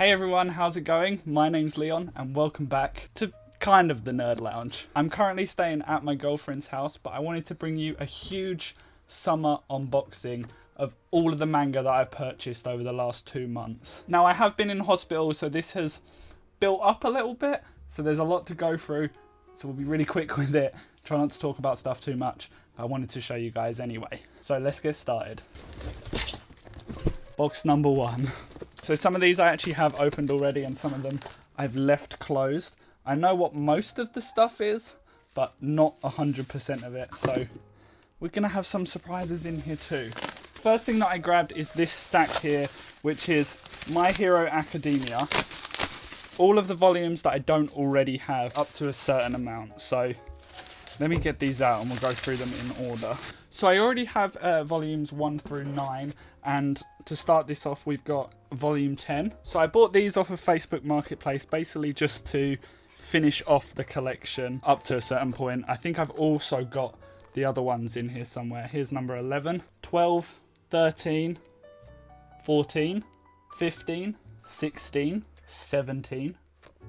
Hey everyone, how's it going? My name's Leon and welcome back to kind of the Nerd Lounge. I'm currently staying at my girlfriend's house, but I wanted to bring you a huge summer unboxing of all of the manga that I've purchased over the last 2 months. Now I have been in hospital, so this has built up a little bit, so there's a lot to go through, so we'll be really quick with it. Try not to talk about stuff too much, but I wanted to show you guys anyway. So let's get started. Box number 1. So some of these I actually have opened already and some of them I've left closed. I know what most of the stuff is, but not 100% of it. So we're going to have some surprises in here too. First thing that I grabbed is this stack here, which is My Hero Academia. All of the volumes that I don't already have up to a certain amount. So let me get these out and we'll go through them in order. So I already have volumes 1 through 9, and to start this off we've got volume 10. So I bought these off of Facebook Marketplace basically just to finish off the collection up to a certain point. I think I've also got the other ones in here somewhere. Here's number 11, 12, 13, 14, 15, 16, 17,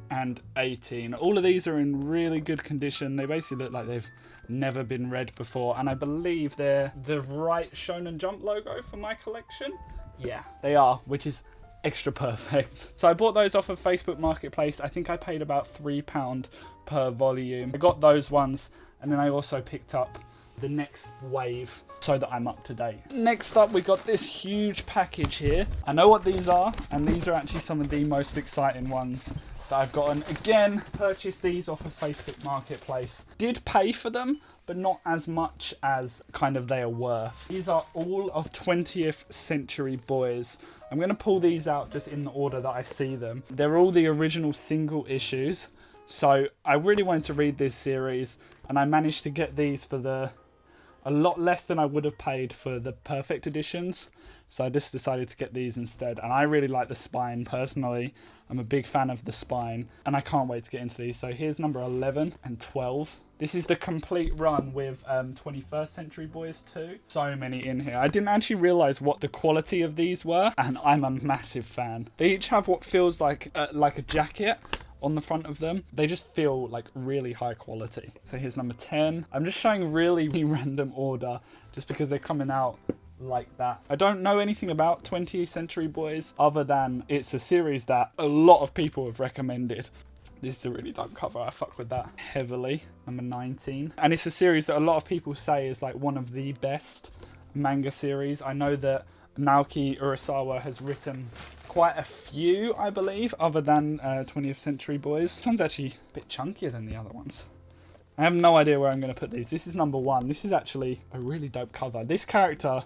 and 18. All of these are in really good condition. They basically look like they've never been read before, and I believe they're the right Shonen Jump logo for my collection. Yeah, they are, which is extra perfect. So I bought those off of Facebook Marketplace. I think I paid about £3 per volume. I got those ones, and then I also picked up the next wave so that I'm up to date. Next up, we got this huge package here. I know what these are, and these are actually some of the most exciting ones that I've gotten. Again, purchased these off of Facebook Marketplace. Did pay for them, but not as much as kind of they are worth. These are all of 20th Century Boys. I'm going to pull these out just in the order that I see them. They're all the original single issues. So I really wanted to read this series, and I managed to get these for a lot less than I would have paid for the perfect editions. So I just decided to get these instead. And I really like the spine personally. I'm a big fan of the spine, and I can't wait to get into these. So here's number 11 and 12. This is the complete run with 21st Century Boys 2. So many in here. I didn't actually realise what the quality of these were, and I'm a massive fan. They each have what feels like a jacket on the front of them. They just feel like really high quality. So here's number 10. I'm just showing really random order just because they're coming out like that. I don't know anything about 20th Century Boys other than it's a series that a lot of people have recommended. This is a really dope cover. I fuck with that heavily. Number 19. And it's a series that a lot of people say is like one of the best manga series. I know that Naoki Urasawa has written quite a few, I believe, other than 20th Century Boys. This one's actually a bit chunkier than the other ones. I have no idea where I'm going to put these. This is number 1. This is actually a really dope cover. This character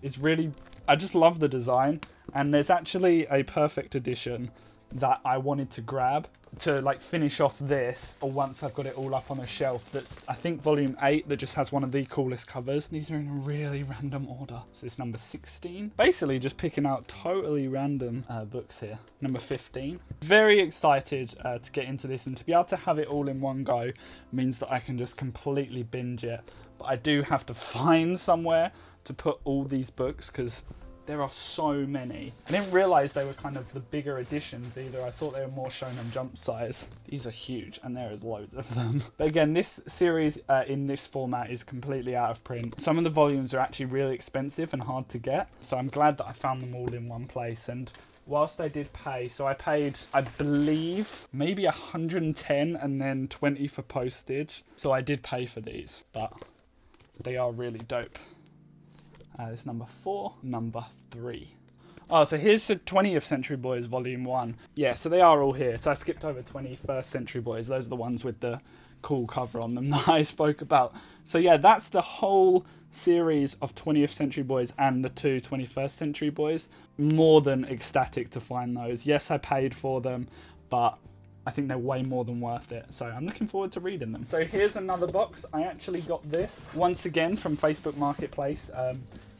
is really... I just love the design. And there's actually a perfect edition that I wanted to grab to like finish off this, or once I've got it all up on a shelf. That's, I think, volume 8 that just has one of the coolest covers. These are in a really random order. So it's number 16. Basically just picking out totally random books here. Number 15. Very excited to get into this, and to be able to have it all in one go means that I can just completely binge it. But I do have to find somewhere to put all these books because there are so many. I didn't realise they were kind of the bigger editions either. I thought they were more Shonen Jump size. These are huge, and there is loads of them. But again, this series in this format is completely out of print. Some of the volumes are actually really expensive and hard to get, so I'm glad that I found them all in one place. And whilst I did pay, so I paid, I believe, maybe 110 and then 20 for postage. So I did pay for these, but they are really dope. This is number 4, number 3. Oh, so here's the 20th Century Boys Volume 1. Yeah, so they are all here. So I skipped over 21st Century Boys. Those are the ones with the cool cover on them that I spoke about. So yeah, that's the whole series of 20th Century Boys and the 2 21st Century Boys. More than ecstatic to find those. Yes, I paid for them, but I think they're way more than worth it. So I'm looking forward to reading them. So here's another box. I actually got this once again from Facebook Marketplace.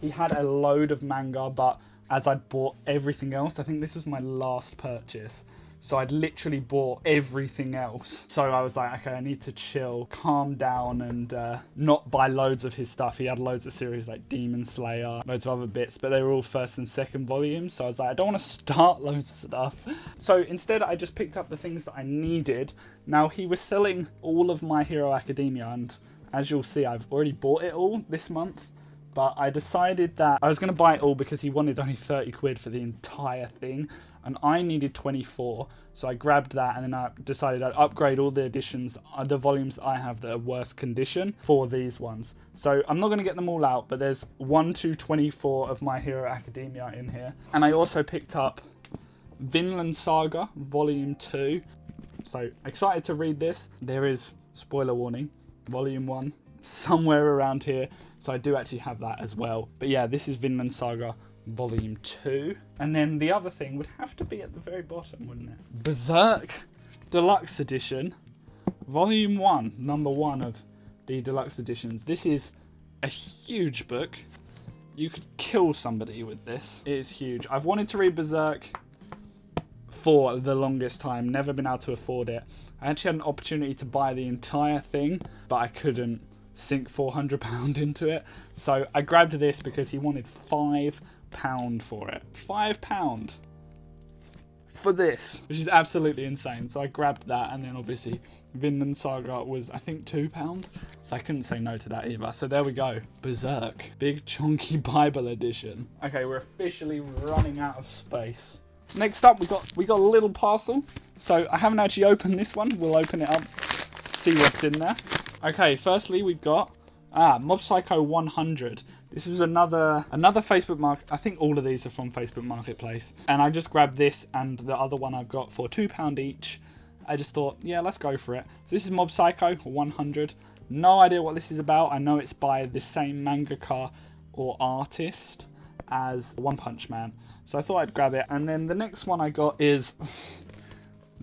He had a load of manga, but as I'd bought everything else, I think this was my last purchase. So I'd literally bought everything else. So I was like, okay, I need to chill, calm down, and not buy loads of his stuff. He had loads of series like Demon Slayer, loads of other bits, but they were all first and second volumes. So I was like, I don't want to start loads of stuff. So instead, I just picked up the things that I needed. Now, he was selling all of My Hero Academia, and as you'll see, I've already bought it all this month. But I decided that I was going to buy it all because he wanted only 30 quid for the entire thing. And I needed 24, so I grabbed that, and then I decided I'd upgrade all the editions, the volumes that I have that are worse condition for these ones. So I'm not going to get them all out, but there's 1 to 24 of My Hero Academia in here. And I also picked up Vinland Saga Volume 2. So excited to read this. There is, spoiler warning, Volume 1 somewhere around here. So I do actually have that as well. But yeah, this is Vinland Saga Volume 2. And then the other thing would have to be at the very bottom, wouldn't it? Berserk Deluxe Edition, Volume 1, number 1 of the deluxe editions. This is a huge book. You could kill somebody with this. It is huge. I've wanted to read Berserk for the longest time, never been able to afford it. I actually had an opportunity to buy the entire thing, but I couldn't sink £400 into it. So I grabbed this because he wanted £5 for it. £5 for this, which is absolutely insane. So I grabbed that, and then obviously Vinland Saga was, I think, £2, so I couldn't say no to that either. So there we go, Berserk, big chunky Bible edition. Okay, we're officially running out of space. Next up, we got a little parcel. So I haven't actually opened this one. We'll open it up, see what's in there. Okay, firstly we've got Mob Psycho 100. This was another Facebook market. I think all of these are from Facebook Marketplace. And I just grabbed this and the other one I've got for £2 each. I just thought, yeah, let's go for it. So this is Mob Psycho 100. No idea what this is about. I know it's by the same mangaka or artist as One Punch Man. So I thought I'd grab it. And then the next one I got is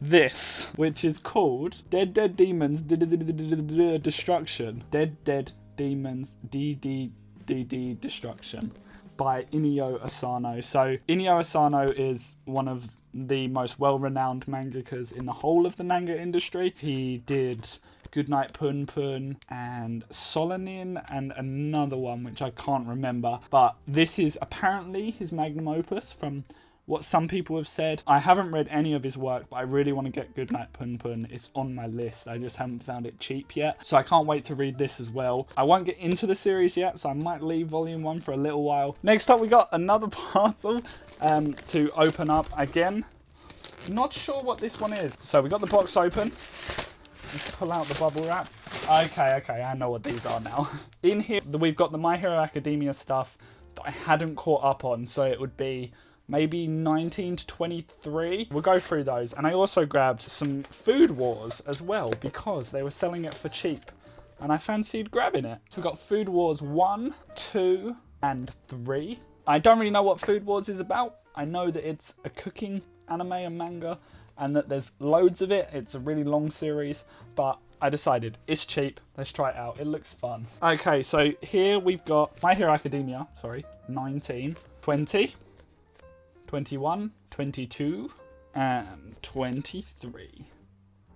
this, which is called Dead Dead Demons Destruction. Dead Dead Demons DDDD Destruction by Inio Asano. So Inio Asano is one of the most well-renowned mangakas in the whole of the manga industry. He did Goodnight Pun Pun and Solanin and another one which I can't remember. But this is apparently his magnum opus from what some people have said. I haven't read any of his work, but I really want to get Goodnight Pun Pun. It's on my list. I just haven't found it cheap yet. So I can't wait to read this as well. I won't get into the series yet, so I might leave volume 1 for a little while. Next up, we got another parcel to open up again. Not sure what this one is. So we got the box open. Let's pull out the bubble wrap. Okay, I know what these are now. In here, we've got the My Hero Academia stuff that I hadn't caught up on, so it would be maybe 19 to 23. We'll go through those. And I also grabbed some Food Wars as well because they were selling it for cheap and I fancied grabbing it. So we've got Food Wars 1, 2, and 3. I don't really know what Food Wars is about. I know that it's a cooking anime and manga and that there's loads of it. It's a really long series, but I decided it's cheap. Let's try it out. It looks fun. Okay, so here we've got My Hero Academia, 19, 20, 21, 22, and 23.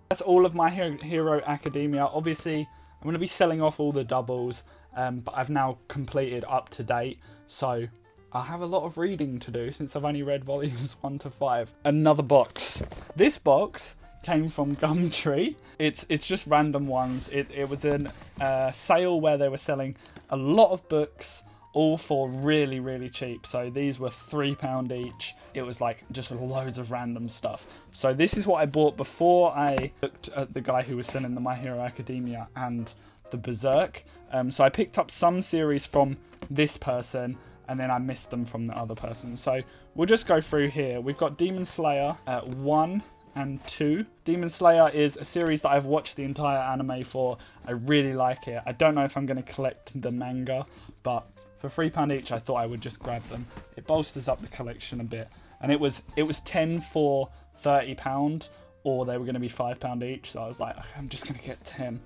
That's all of My Hero Academia. Obviously, I'm going to be selling off all the doubles, but I've now completed up to date, so I have a lot of reading to do since I've only read volumes 1 to 5. Another box. This box came from Gumtree. It's just random ones. It was a sale where they were selling a lot of books, all for really, really cheap. So these were £3 each. It was like just loads of random stuff. So this is what I bought before I looked at the guy who was selling the My Hero Academia and the Berserk. So I picked up some series from this person and then I missed them from the other person. So we'll just go through here. We've got Demon Slayer 1 and 2. Demon Slayer is a series that I've watched the entire anime for. I really like it. I don't know if I'm going to collect the manga, but for £3 each, I thought I would just grab them. It bolsters up the collection a bit. And it was 10 for £30, or they were going to be £5 each. So I was like, okay, I'm just going to get 10.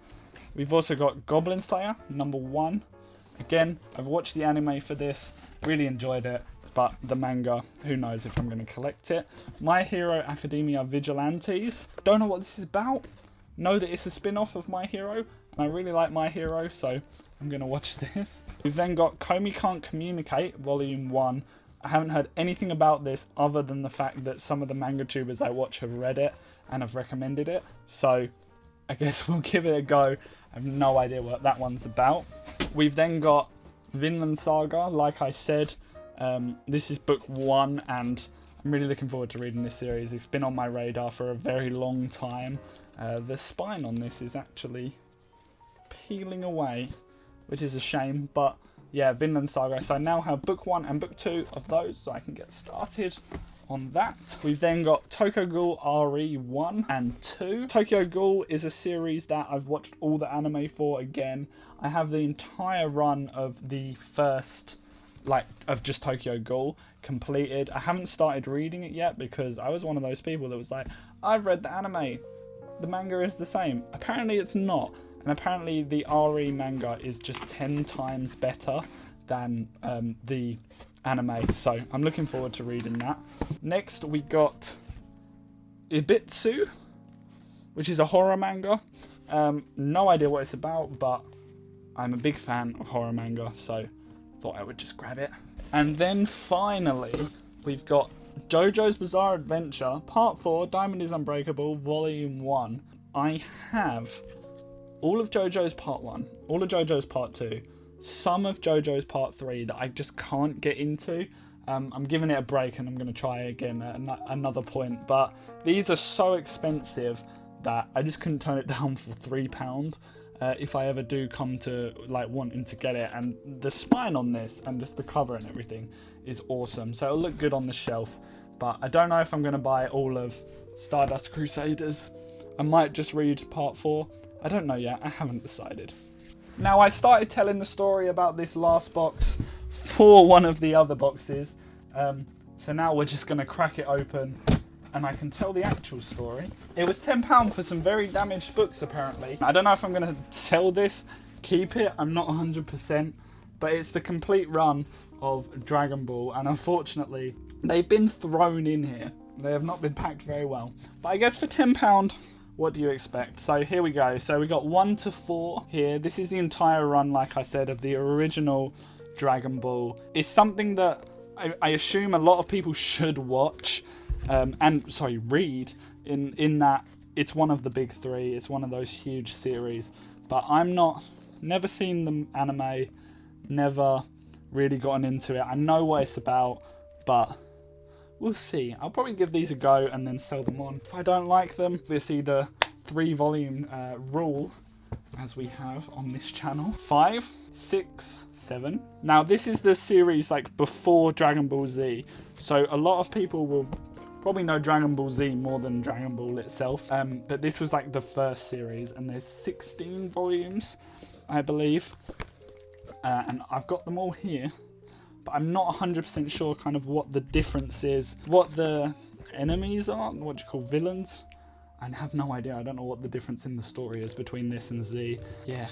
We've also got Goblin Slayer, number 1. Again, I've watched the anime for this. Really enjoyed it. It's but the manga, who knows if I'm going to collect it. My Hero Academia Vigilantes. Don't know what this is about. Know that it's a spin-off of My Hero, and I really like My Hero, so I'm going to watch this. We've then got Komi Can't Communicate, Volume 1. I haven't heard anything about this other than the fact that some of the manga tubers I watch have read it and have recommended it. So I guess we'll give it a go. I have no idea what that one's about. We've then got Vinland Saga, like I said. This is book 1, and I'm really looking forward to reading this series. It's been on my radar for a very long time. The spine on this is actually peeling away, which is a shame, but yeah, Vinland Saga. So I now have book 1 and book 2 of those, so I can get started on that. We've then got Tokyo Ghoul RE 1 and 2. Tokyo Ghoul is a series that I've watched all the anime for again. I have the entire run of the first, of just Tokyo Ghoul completed. I haven't started reading it yet because I was one of those people that was like, I've read the anime, the manga is the same. Apparently it's not, and apparently the RE manga is just 10 times better than the anime, so I'm looking forward to reading that. Next we got Ibitsu, which is a horror manga. No idea what it's about, but I'm a big fan of horror manga, so thought I would just grab it. And then finally we've got JoJo's Bizarre Adventure Part 4 Diamond is Unbreakable Volume 1. I have all of JoJo's Part 1, all of JoJo's Part 2, some of JoJo's Part 3 that I just can't get into. I'm giving it a break and I'm going to try again at another point, but these are so expensive that I just couldn't turn it down for £3 if I ever do come to wanting to get it. And the spine on this and just the cover and everything is awesome, so it'll look good on the shelf. But I don't know if I'm going to buy all of Stardust Crusaders. I might just read Part 4. I don't know yet, I haven't decided. Now, I started telling the story about this last box for one of the other boxes. So now we're just going to crack it open and I can tell the actual story. It was £10 for some very damaged books, apparently. I don't know if I'm going to sell this, keep it, I'm not 100%. But it's the complete run of Dragon Ball, and unfortunately, they've been thrown in here. They have not been packed very well. But I guess for £10, what do you expect? So here we go. So we got 1 to 4 here. This is the entire run, like I said, of the original Dragon Ball. It's something that I assume a lot of people should watch, read, in that it's one of the big 3. It's one of those huge series. But never seen the anime, never really gotten into it. I know what it's about, but we'll see. I'll probably give these a go and then sell them on. If I don't like them, obviously the 3-volume rule, as we have on this channel. 5, 6, 7. Now this is the series before Dragon Ball Z, so a lot of people will probably know Dragon Ball Z more than Dragon Ball itself. But this was the first series, and there's 16 volumes, I believe. And I've got them all here, but I'm not 100% sure kind of what the difference is, what the enemies are, what do you call villains? I have no idea. I don't know what the difference in the story is between this and Z. Yeah.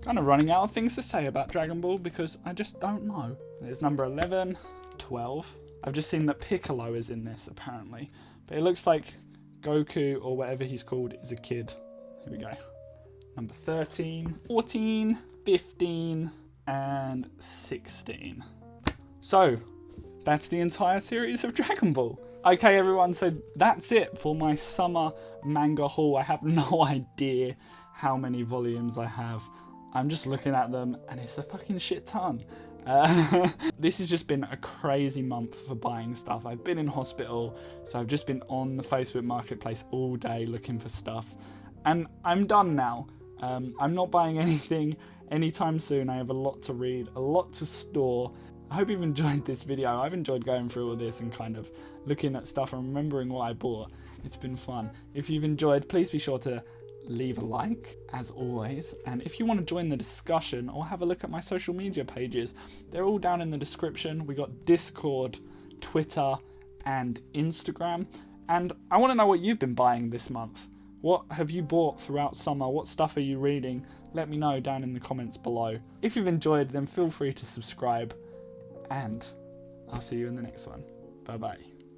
Kind of running out of things to say about Dragon Ball because I just don't know. There's number 11, 12. I've just seen that Piccolo is in this, apparently. But it looks like Goku, or whatever he's called, is a kid. Here we go. Number 13, 14, 15, and 16. So, that's the entire series of Dragon Ball. Okay, everyone, so that's it for my summer manga haul. I have no idea how many volumes I have. I'm just looking at them, and it's a fucking shit ton. This has just been a crazy month for buying stuff. I've been in hospital, so I've just been on the Facebook Marketplace all day looking for stuff. And I'm done now. I'm not buying anything anytime soon. I have a lot to read, a lot to store. I hope you've enjoyed this video. I've enjoyed going through all this and kind of looking at stuff and remembering what I bought. It's been fun. If you've enjoyed, please be sure to leave a like, as always. And if you want to join the discussion or have a look at my social media pages, they're all down in the description. We got Discord, Twitter, and Instagram. And I want to know what you've been buying this month. What have you bought throughout summer? What stuff are you reading? Let me know down in the comments below. If you've enjoyed, then feel free to subscribe. And I'll see you in the next one. Bye bye.